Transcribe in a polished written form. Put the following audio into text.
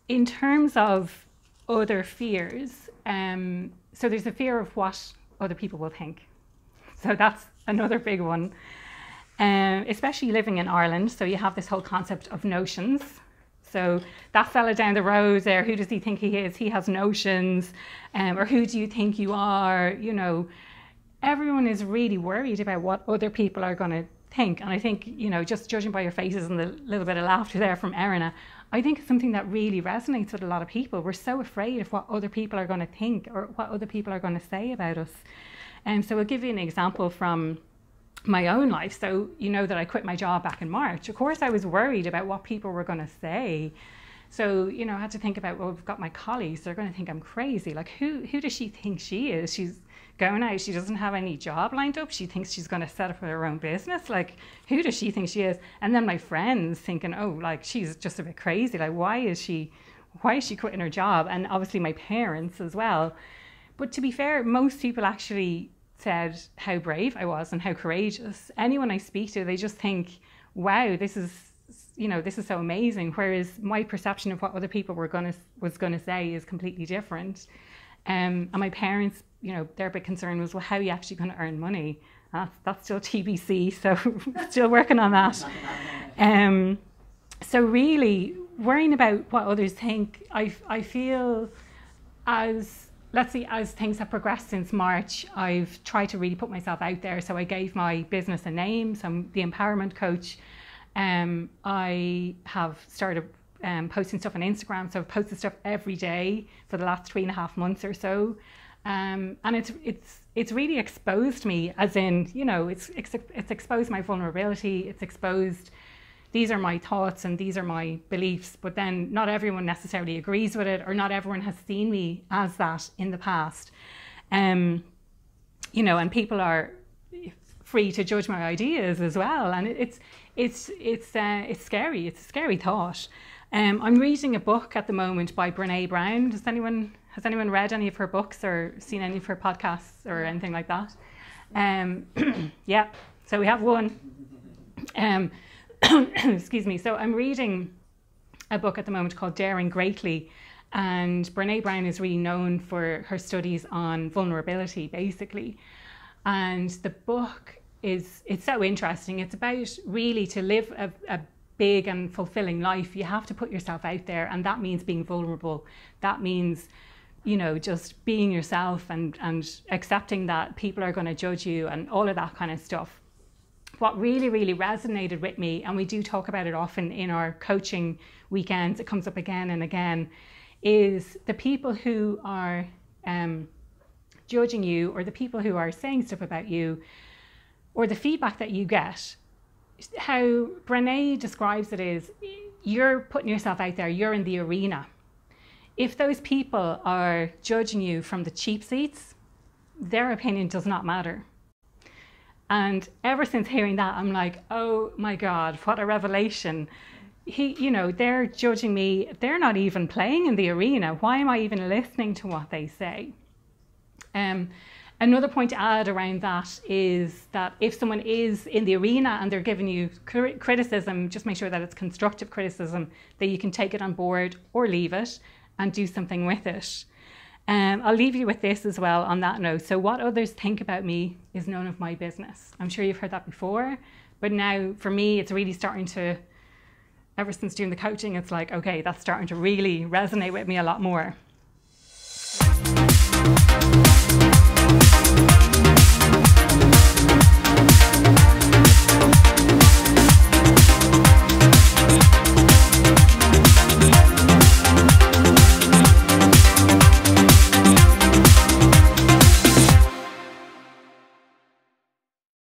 in terms of other fears, so there's a fear of what other people will think. So that's another big one, especially living in Ireland. So you have this whole concept of notions. So that fella down the road there, who does he think he is? He has notions. Or who do you think you are? You know, everyone is really worried about what other people are going to think. And I think, you know, just judging by your faces and the little bit of laughter there from Erina, I think it's something that really resonates with a lot of people. We're so afraid of what other people are going to think or what other people are going to say about us. And so I'll give you an example from my own life. So you know that I quit my job back in March. Of course, I was worried about what people were going to say. So, you know, I had to think about, well, I've got my colleagues, they're going to think I'm crazy. Like, who does she think she is? She's going out, she doesn't have any job lined up. She thinks she's going to set up her own business. Like, who does she think she is? And then my friends thinking, oh, like, she's just a bit crazy. Like, why is she quitting her job? And obviously my parents as well. But to be fair, most people actually said how brave I was and how courageous. Anyone I speak to, they just think, wow, this is so amazing. Whereas my perception of what other people was going to say is completely different. And my parents, you know, their big concern was, well, how are you actually going to earn money? That's still TBC, so still working on that. So really worrying about what others think, I feel let's see, as things have progressed since March, I've tried to really put myself out there. So I gave my business a name, so I'm the Empowerment Coach. I have started posting stuff on Instagram, so I've posted stuff every day for the last 3.5 months or so. And it's really exposed me, as in, you know, it's exposed my vulnerability, it's exposed, these are my thoughts and these are my beliefs, but then not everyone necessarily agrees with it, or not everyone has seen me as that in the past. You know, and people are free to judge my ideas as well, and it's scary. It's a scary thought. I'm reading a book at the moment by Brené Brown. Has anyone read any of her books or seen any of her podcasts or anything like that? Yeah, so we have one. Excuse me. So I'm reading a book at the moment called Daring Greatly, and Brené Brown is really known for her studies on vulnerability, basically. And the book it's so interesting. It's about really to live a big and fulfilling life. You have to put yourself out there, and that means being vulnerable. That means, you know, just being yourself and accepting that people are going to judge you and all of that kind of stuff. What really, really resonated with me, and we do talk about it often in our coaching weekends, it comes up again and again, is the people who are judging you, or the people who are saying stuff about you, or the feedback that you get. How Brené describes it is, you're putting yourself out there, you're in the arena. If those people are judging you from the cheap seats, their opinion does not matter. And ever since hearing that, I'm like, oh my God, what a revelation. You know, they're judging me. They're not even playing in the arena. Why am I even listening to what they say? Another point to add around that is that if someone is in the arena and they're giving you criticism, just make sure that it's constructive criticism, that you can take it on board or leave it and do something with it. I'll leave you with this as well on that note. So what others think about me is none of my business. I'm sure you've heard that before, but now for me, it's really starting to, ever since doing the coaching, it's like, okay, that's starting to really resonate with me a lot more.